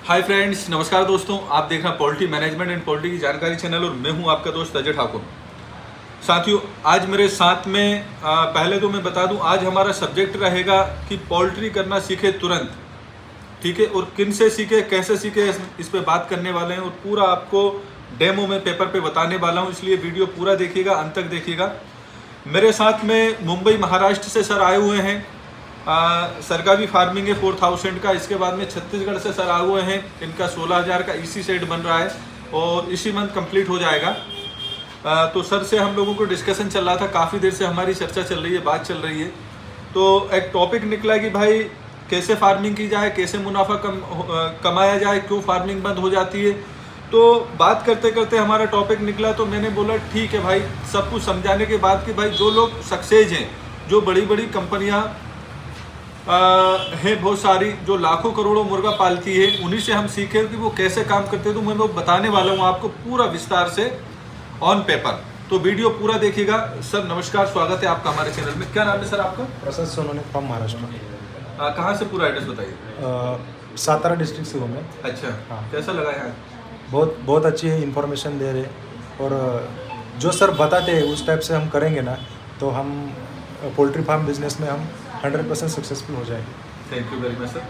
Hi friends, नमस्कार दोस्तों। आप देख रहे हैं पोल्ट्री मैनेजमेंट एंड पोल्ट्री की जानकारी चैनल और मैं हूं आपका दोस्त अजय ठाकुर। साथियों, आज मेरे साथ में पहले तो मैं बता दूं, आज हमारा सब्जेक्ट रहेगा कि पोल्ट्री करना सीखे तुरंत, ठीक है। और किन से सीखे, कैसे सीखे, इस पे बात करने वाले हैं और पूरा आपको डेमो में पेपर पे बताने वाला हूं, इसलिए वीडियो पूरा देखिएगा, अंत तक देखिएगा। मेरे साथ में मुंबई महाराष्ट्र से सर आए हुए हैं। सर का भी फार्मिंग है 4000 का। इसके बाद में छत्तीसगढ़ से सर आए हुए हैं, इनका 16,000 का ईसी सेट बन रहा है और इसी मंथ कंप्लीट हो जाएगा। तो सर से हम लोगों को डिस्कशन चल रहा था, काफ़ी देर से हमारी चर्चा चल रही है, बात चल रही है। तो एक टॉपिक निकला कि भाई कैसे फार्मिंग की जाए, कैसे मुनाफा कमाया जाए, क्यों फार्मिंग बंद हो जाती है। तो बात करते करते हमारा टॉपिक निकला, तो मैंने बोला ठीक है भाई, सब कुछ समझाने के बाद कि भाई जो लोग सक्सेस हैं, जो बड़ी बड़ी कंपनियां है बहुत सारी, जो लाखों करोड़ों मुर्गा पालती है, उन्हीं से हम सीखें कि वो कैसे काम करते हैं। तो मैं वो बताने वाला हूँ आपको पूरा विस्तार से ऑन पेपर। तो वीडियो पूरा देखिएगा। सर नमस्कार, स्वागत है आपका हमारे चैनल में। क्या नाम है सर आपका? प्रसाद सोनोने फ्रॉम महाराष्ट्र। कहाँ से पूरा एड्रेस बताइए। सातारा डिस्ट्रिक्ट से हूँ मैं। अच्छा, हाँ। कैसा लगा यहाँ? बहुत अच्छी इन्फॉर्मेशन दे रहे, और जो सर बताते हैं उस टाइप से हम करेंगे ना, तो हम पोल्ट्री फार्म बिजनेस में हम 100% सक्सेसफुल हो जाएंगे। Thank you very much sir.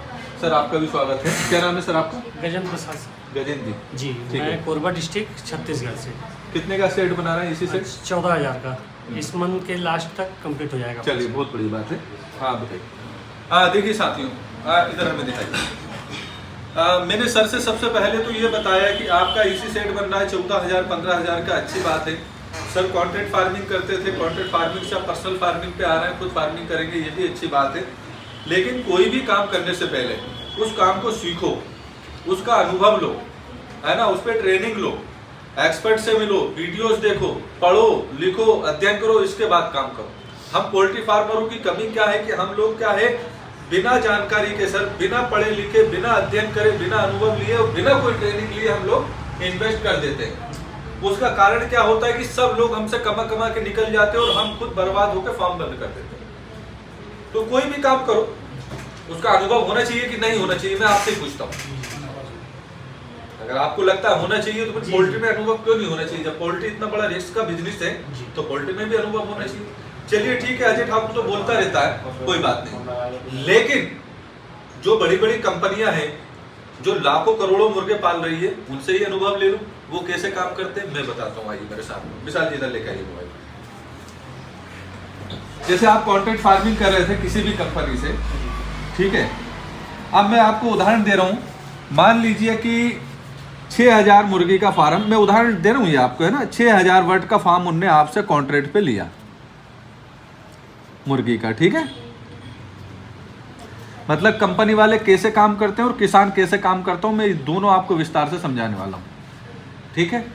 Sir आपका भी स्वागत है। क्या नाम है सर आपका? गजेंद्र प्रसाद। गजेंद्र जी, जी, मैं कोरबा डिस्ट्रिक्ट छत्तीसगढ़ से। कितने का सेट बना रहे हैं इसी से? 14,000 का इस मंथ के लास्ट तक कंप्लीट हो जाएगा। चलिए, बहुत बड़ी बात है। हाँ बताइए। देखिए साथियों, इधर हमें दिखाइए। मैंने सर से सबसे पहले तो ये बताया कि आपका इसी सेट बन रहा है 14,000 15,000 का, अच्छी बात है। सर कॉन्ट्रैक्ट फार्मिंग करते थे, कॉन्ट्रैक्ट फार्मिंग से पर्सनल फार्मिंग पे आ रहे हैं, खुद फार्मिंग करेंगे, ये भी अच्छी बात है। लेकिन कोई भी काम करने से पहले उस काम को सीखो, उसका अनुभव लो, है ना, उस पर ट्रेनिंग लो, एक्सपर्ट से मिलो, वीडियोस देखो, पढ़ो, लिखो, अध्ययन करो, इसके बाद काम करो। हम पोल्ट्री फार्मरों की कमी क्या है कि हम लोग क्या है, बिना जानकारी के सर, बिना पढ़े लिखे, बिना अध्ययन करे, बिना अनुभव लिए और बिना कोई ट्रेनिंग लिए हम लोग इन्वेस्ट कर देते हैं। उसका कारण क्या होता है कि सब लोग हमसे कमा के निकल जाते हैं और हम खुद बर्बाद होकर फार्म बंद कर देते हैं। तो कोई भी काम करो, उसका अनुभव होना चाहिए कि नहीं होना चाहिए, मैं आपसे पूछता हूँ। अगर आपको लगता है होना चाहिए तो पोल्ट्री में अनुभव क्यों नहीं होना चाहिए? जब पोल्ट्री इतना बड़ा रिस्क का बिजनेस है तो पोल्ट्री में भी अनुभव होना चाहिए। चलिए ठीक है, अजय ठाकुर तो बोलता रहता है, कोई बात नहीं। लेकिन जो बड़ी बड़ी कंपनियां हैं, जो लाखों करोड़ों मुर्गे पाल रही है, उनसे ही अनुभव ले लो, वो कैसे काम करते हैं मैं बताता हूँ। आइए मेरे साथ में, मिसाल इधर लेकर आइए मोबाइल। जैसे आप कॉन्ट्रैक्ट फार्मिंग कर रहे थे किसी भी कंपनी से, ठीक है। अब मैं आपको उदाहरण दे रहा हूँ। मान लीजिए कि 6,000 मुर्गी का फार्म, मैं उदाहरण दे रहा हूँ ये आपको, है ना। 6,000 वर्ड का फार्म उनने आपसे कॉन्ट्रैक्ट पे लिया मुर्गी का, ठीक है। मतलब कंपनी वाले कैसे काम करते हैं और किसान कैसे काम करता हूँ, मैं दोनों आपको विस्तार से समझाने वाला हूँ, ठीक है।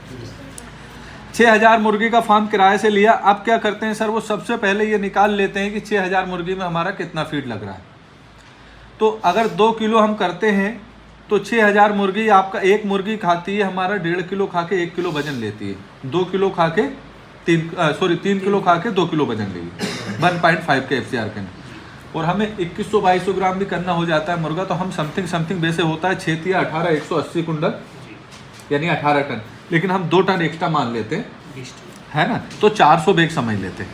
6,000 मुर्गी का फार्म किराए से लिया। अब क्या करते हैं सर, वो सबसे पहले ये निकाल लेते हैं कि 6,000 मुर्गी में हमारा कितना फीड लग रहा है। तो अगर 2 किलो हम करते हैं तो 6,000 मुर्गी, आपका एक मुर्गी खाती है हमारा 1.5 किलो खा के 1 किलो वजन लेती है। 2 किलो खा के 3 किलो खा के 2 किलो वजन लेगी 1.5 के FCR के। और हमें 2100-2200 ग्राम भी करना हो जाता है मुर्गा, तो हम समथिंग वैसे होता है 6 या 18 180 कुंडल, यानी 18 टन। लेकिन हम 2 टन एक्स्ट्रा मान लेते हैं, है ना, तो 400 बैग समझ लेते हैं,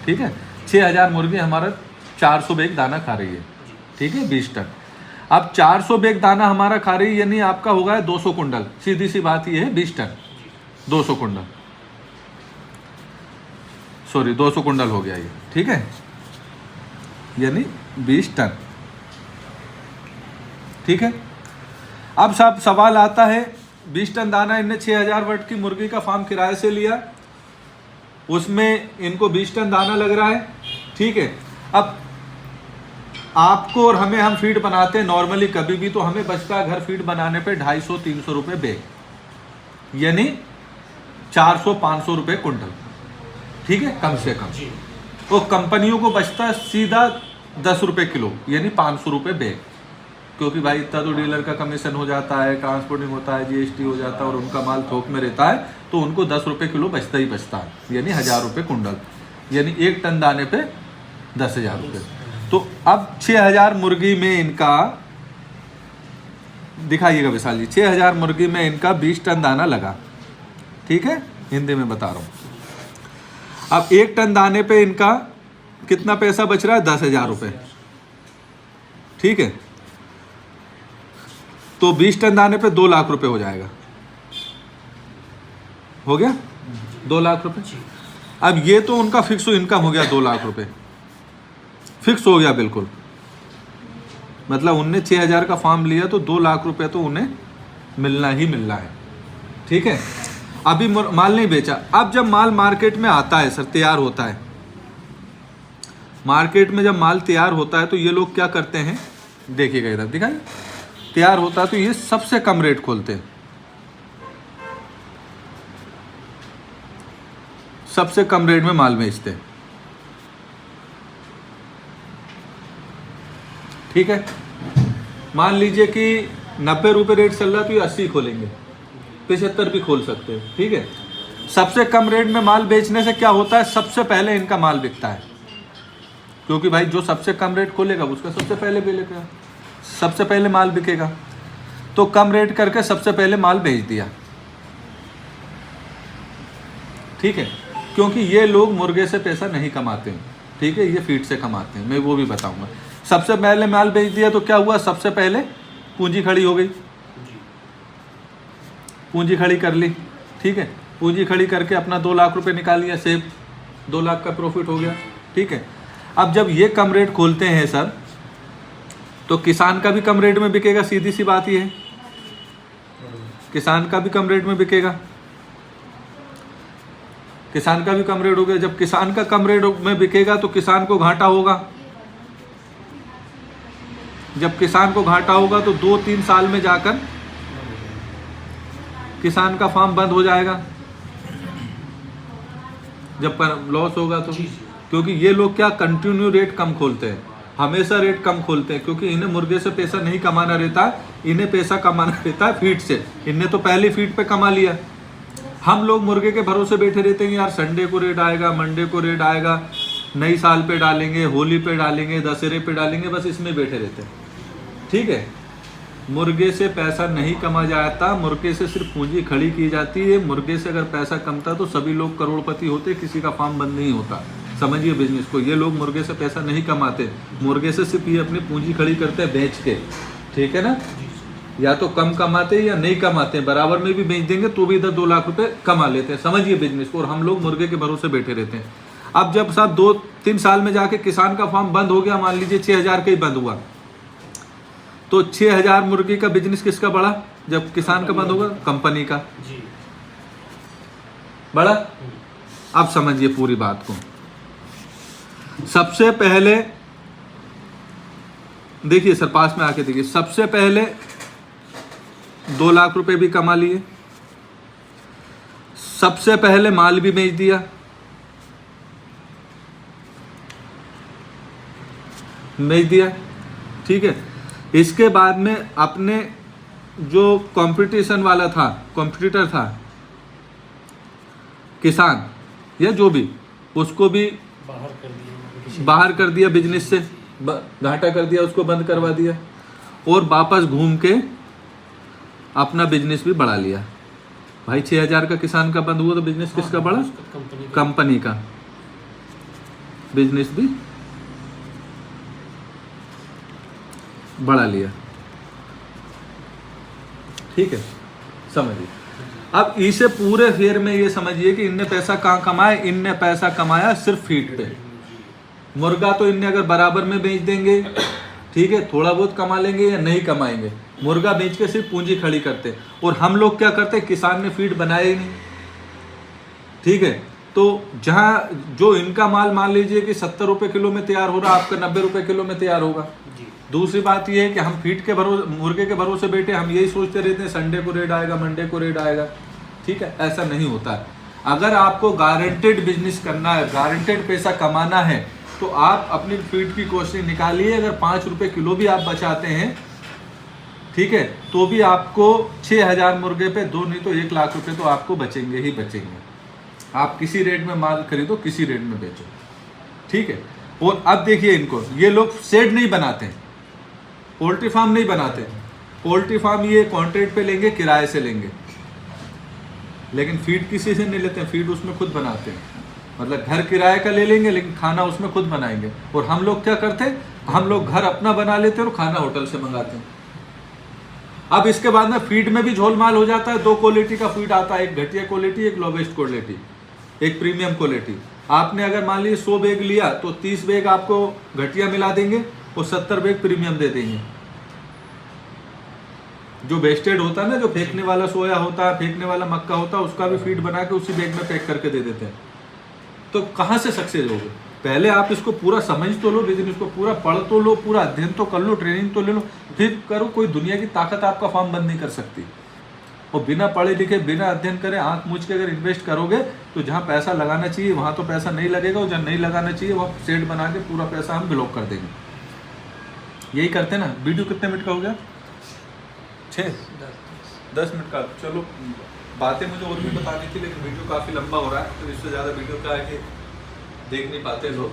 ठीक है। 6,000 मुर्गी हमारा 400 बैग दाना खा रही है, ठीक है, 20 टन। अब 400 बैग दाना हमारा खा रही है, यानी आपका होगा 200 कुंडल। सीधी सी बात ये है, 20 टन 200 कुंडल, सॉरी 200 कुंडल हो गया ये, ठीक है, यानी 20 टन, ठीक है। अब सब सवाल आता है, 20 टन दाना इनने 6,000 वर्ड की मुर्गी का फार्म किराए से लिया, उसमें इनको 20 टन दाना लग रहा है, ठीक है। अब आपको और हमें, हम फीड बनाते हैं नॉर्मली कभी भी, तो हमें बचता है घर फीड बनाने पे 250-300 रुपये बैग, यानी 400-500 रुपये कुंटल, ठीक है, कम से कम। तो कंपनियों को बचता है सीधा 10 रुपये किलो, यानी 500 रुपये बैग, क्योंकि भाई इतना तो डीलर का कमीशन हो जाता है, ट्रांसपोर्टिंग होता है, GST हो जाता है, और उनका माल थोक में रहता है, तो उनको 10 रुपये किलो बचता ही बचता है, यानी 1,000 रुपये कुंडल, यानी 1 टन दाने पे 10,000 रुपये। तो अब 6,000 मुर्गी में इनका दिखाइएगा विशाल जी, 6000 मुर्गी में इनका 20 टन दाना लगा, ठीक है, हिंदी में बता रहा हूँ। अब 1 टन दाने पे इनका कितना पैसा बच रहा है? 10,000 रुपये, ठीक है। तो 20 टन दाने पे 2 लाख रुपए हो जाएगा, हो गया 2 लाख रुपए। अब ये तो उनका फिक्स इनकम हो गया 2 लाख रुपए, फिक्स हो गया बिल्कुल। मतलब उनने 6,000 का फार्म लिया तो 2 लाख रुपए तो उन्हें मिलना ही मिलना है, ठीक है। अभी माल नहीं बेचा। अब जब माल मार्केट में आता है सर, तैयार होता है, मार्केट में जब माल तैयार होता है तो ये लोग क्या करते हैं, देखिएगा इधर दिखाइए, तैयार होता है तो ये सबसे कम रेट खोलते हैं, सबसे कम रेट में माल बेचते हैं, ठीक है। मान लीजिए कि 90 रुपये रेट चल रहा है तो ये 80 खोलेंगे, 75 भी खोल सकते हैं, ठीक है। सबसे कम रेट में माल बेचने से क्या होता है, सबसे पहले इनका माल बिकता है, क्योंकि भाई जो सबसे कम रेट खोलेगा उसका सबसे पहले बिकेगा, सबसे पहले माल बिकेगा। तो कम रेट करके सबसे पहले माल बेच दिया, ठीक है। क्योंकि ये लोग मुर्गे से पैसा नहीं कमाते हैं, ठीक है, ये फीड से कमाते हैं, मैं वो भी बताऊंगा। सबसे पहले माल बेच दिया तो क्या हुआ, सबसे पहले पूंजी खड़ी हो गई, पूंजी खड़ी कर ली, ठीक है। पूंजी खड़ी करके अपना 2 लाख रुपए निकाल लिया, सेव 2 लाख का प्रॉफिट हो गया, ठीक है। अब जब ये कम रेट खोलते हैं सर, तो किसान का भी कम रेट में बिकेगा, सीधी सी बात ये है, किसान का भी कम रेट में बिकेगा, किसान का भी कम रेट हो गया। जब किसान का कम रेट में बिकेगा तो किसान को घाटा होगा, जब किसान को घाटा होगा तो 2-3 साल में जाकर किसान का फार्म बंद हो जाएगा, जब लॉस होगा तो। क्योंकि ये लोग क्या कंटिन्यू रेट कम खोलते हैं, हमेशा रेट कम खोलते हैं, क्योंकि इन्हें मुर्गे से पैसा नहीं कमाना रहता, इन्हें पैसा कमाना रहता है फीड से। इन्हें तो पहले फीड पे कमा लिया, हम लोग मुर्गे के भरोसे बैठे रहते हैं, यार संडे को रेट आएगा, मंडे को रेट आएगा, नई साल पे डालेंगे, होली पे डालेंगे, दशहरे पे डालेंगे, बस इसमें बैठे रहते हैं, ठीक है। मुर्गे से पैसा नहीं कमा जाता, मुर्गे से सिर्फ पूंजी खड़ी की जाती है। मुर्गे से अगर पैसा कमता तो सभी लोग करोड़पति होते, किसी का फार्म बंद नहीं होता। समझिए बिजनेस को, ये लोग मुर्गे से पैसा नहीं कमाते, मुर्गे से सिर्फ ये अपनी पूंजी खड़ी करते हैं बेच के, ठीक है ना। या तो कम कमाते या नहीं कमाते, बराबर में भी बेच देंगे तो भी इधर 2 लाख रुपए कमा लेते हैं, समझिए बिजनेस को। और हम लोग मुर्गे के भरोसे बैठे रहते हैं। अब जब साहब 2-3 साल में जाके किसान का फार्म बंद हो गया, मान लीजिए 6,000 का ही बंद हुआ, तो 6,000 मुर्गी का बिजनेस किसका बढ़ा? जब किसान का बंद होगा, कंपनी का बढ़ा। अब समझिए पूरी बात को। सबसे पहले देखिए सर, पास में आके देखिए, सबसे पहले 2 लाख रुपए भी कमा लिए, सबसे पहले माल भी बेच दिया, ठीक है। इसके बाद में अपने जो कंपटीशन वाला था, कॉम्पिटिटर था, किसान या जो भी, उसको भी बाहर कर दिया बिजनेस से, घाटा कर दिया, उसको बंद करवा दिया, और वापस घूम के अपना बिजनेस भी बढ़ा लिया। भाई 6,000 का किसान का बंद हुआ तो बिजनेस किसका बढ़ा? कंपनी का बिजनेस भी बढ़ा लिया, ठीक है, समझिए। अब इसे पूरे फेयर में ये समझिए कि इनने पैसा कहाँ कमाया, इनने पैसा कमाया सिर्फ फीड पे। मुर्गा तो इनने अगर बराबर में बेच देंगे, ठीक है, थोड़ा बहुत कमा लेंगे या नहीं कमाएंगे, मुर्गा बेच के सिर्फ पूंजी खड़ी करते। और हम लोग क्या करते, किसान ने फीड बनाया ही नहीं, ठीक है। तो जहाँ जो इनका माल मान लीजिए कि 70 रुपये किलो में तैयार हो रहा, आपका 90 रुपये किलो में तैयार होगा। दूसरी बात यह है कि हम फीड के भरोसे, मुर्गे के भरोसे बैठे, हम यही सोचते रहते हैं संडे को रेट आएगा, मंडे को रेट आएगा, ठीक है। ऐसा नहीं होता है। अगर आपको गारंटेड बिजनेस करना है, गारंटेड पैसा कमाना है, तो आप अपनी फीड की कॉस्टिंग निकालिए। अगर 5 रुपये किलो भी आप बचाते हैं, ठीक है, तो भी आपको 6,000 मुर्गे पे 2 नहीं तो 1 लाख रुपए तो आपको बचेंगे ही बचेंगे। आप किसी रेट में माल खरीदो, किसी रेट में बेचो, ठीक है। और अब देखिए इनको, ये लोग शेड नहीं बनाते, पोल्ट्री फार्म नहीं बनाते, पोल्ट्री फार्म ये कॉन्ट्रैक्ट पे लेंगे, किराए से लेंगे, लेकिन फीड किसी से नहीं लेते हैं, फीड उसमें खुद बनाते हैं। मतलब घर किराए का ले लेंगे लेकिन खाना उसमें खुद बनाएंगे। और हम लोग क्या करते हैं, हम लोग घर अपना बना लेते हैं और खाना होटल से मंगाते हैं। अब इसके बाद में फीड में भी झोलमाल हो जाता है। 2 क्वालिटी का फीड आता है, एक घटिया क्वालिटी, एक लोवेस्ट क्वालिटी, एक प्रीमियम क्वालिटी। आपने अगर मान लीजिए 100 बैग लिया तो 30 बैग आपको घटिया मिला देंगे और 70 बैग प्रीमियम दे देंगे। जो वेस्टेड होता है ना, जो फेंकने वाला सोया होता है, फेंकने वाला मक्का होता है, उसका भी फीड बना के उसी बैग में पैक करके दे देते हैं। तो कहाँ से सक्सेस होगे? पहले आप इसको पूरा समझ तो लो, लेकिन इसको पूरा पढ़ तो लो, पूरा अध्ययन तो कर लो, ट्रेनिंग तो ले लो, फिर करो। कोई दुनिया की ताकत आपका फार्म बंद नहीं कर सकती। और बिना पढ़े लिखे, बिना अध्ययन करे, आंख मूझ के अगर इन्वेस्ट करोगे तो जहाँ पैसा लगाना चाहिए वहाँ तो पैसा नहीं लगेगा, और जहाँ नहीं लगाना चाहिए वहाँ सेट बना के पूरा पैसा हम ब्लॉक कर देंगे। यही करते ना। वीडियो कितने मिनट का हो गया? 10 मिनट का। चलो, बातें मुझे और भी बतानी थी लेकिन वीडियो काफ़ी लंबा हो रहा है, तो इससे ज़्यादा वीडियो क्या है कि देख नहीं पाते लोग।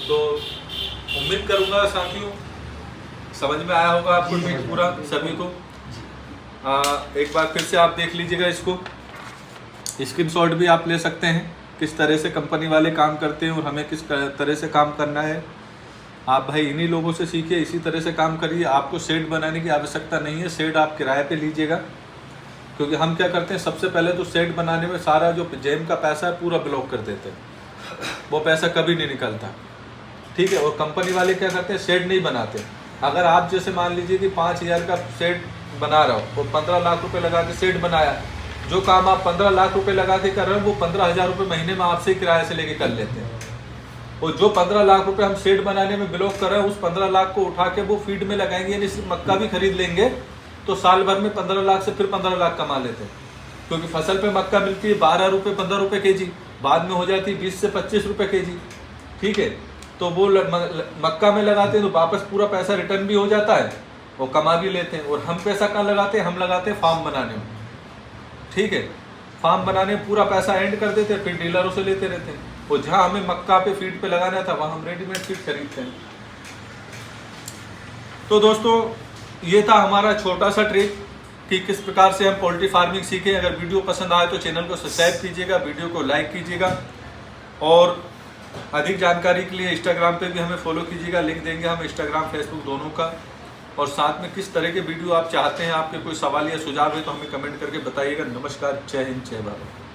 तो उम्मीद करूँगा साथियों समझ में आया होगा आपको पूरा सभी को। एक बार फिर से आप देख लीजिएगा इसको, स्क्रीनशॉट भी आप ले सकते हैं किस तरह से कंपनी वाले काम करते हैं और हमें किस तरह से काम करना है। आप भाई इन्हीं लोगों से सीखिए, इसी तरह से काम करिए। आपको शेड बनाने की आवश्यकता नहीं है, शेड आप किराए पे लीजिएगा। क्योंकि हम क्या करते हैं, सबसे पहले तो शेड बनाने में सारा जो जेम का पैसा है पूरा ब्लॉक कर देते हैं, वो पैसा कभी नहीं निकलता, ठीक है। और कंपनी वाले क्या करते हैं, शेड नहीं बनाते। अगर आप जैसे मान लीजिए कि 5000 का शेड बना रहा हो और 15 लाख रुपए लगा के शेड बनाया, जो काम आप 15 लाख रुपए लगा के कर रहे हो वो 15,000 रुपये महीने में आपसे किराए से लेके कर लेते हैं। और जो 15 लाख रुपए हम शेड बनाने में ब्लॉक कर रहे हैं, उस 15 लाख को उठा के वो फीड में लगाएंगे, यानी सिर्फ मक्का भी खरीद लेंगे तो साल भर में 15 लाख से फिर 15 लाख कमा लेते हैं। क्योंकि फसल पे मक्का मिलती है 12 रुपये 15 रुपये के जी, बाद में हो जाती है 20 से 25 रुपये के जी, ठीक है। तो वो मक्का में लगाते हैं तो वापस पूरा पैसा रिटर्न भी हो जाता है और कमा भी लेते हैं। और हम पैसा कहाँ लगाते हैं, हम लगाते हैं फार्म बनाने में, ठीक है। फार्म बनाने में पूरा पैसा एंड कर देते हैं, फिर डीलरों से लेते रहते हैं। और जहाँ हमें मक्का पे फीड पे लगाना था वहाँ हम रेडीमेड फीड खरीदते हैं। तो दोस्तों ये था हमारा छोटा सा ट्रिक कि किस प्रकार से हम पोल्ट्री फार्मिंग सीखें। अगर वीडियो पसंद आए तो चैनल को सब्सक्राइब कीजिएगा, वीडियो को लाइक कीजिएगा, और अधिक जानकारी के लिए इंस्टाग्राम पे भी हमें फॉलो कीजिएगा। लिंक देंगे हम इंस्टाग्राम फेसबुक दोनों का। और साथ में किस तरह के वीडियो आप चाहते हैं, आपके कोई सवाल या सुझाव है तो हमें कमेंट करके बताइएगा। नमस्कार, जय हिंद, जय भारत।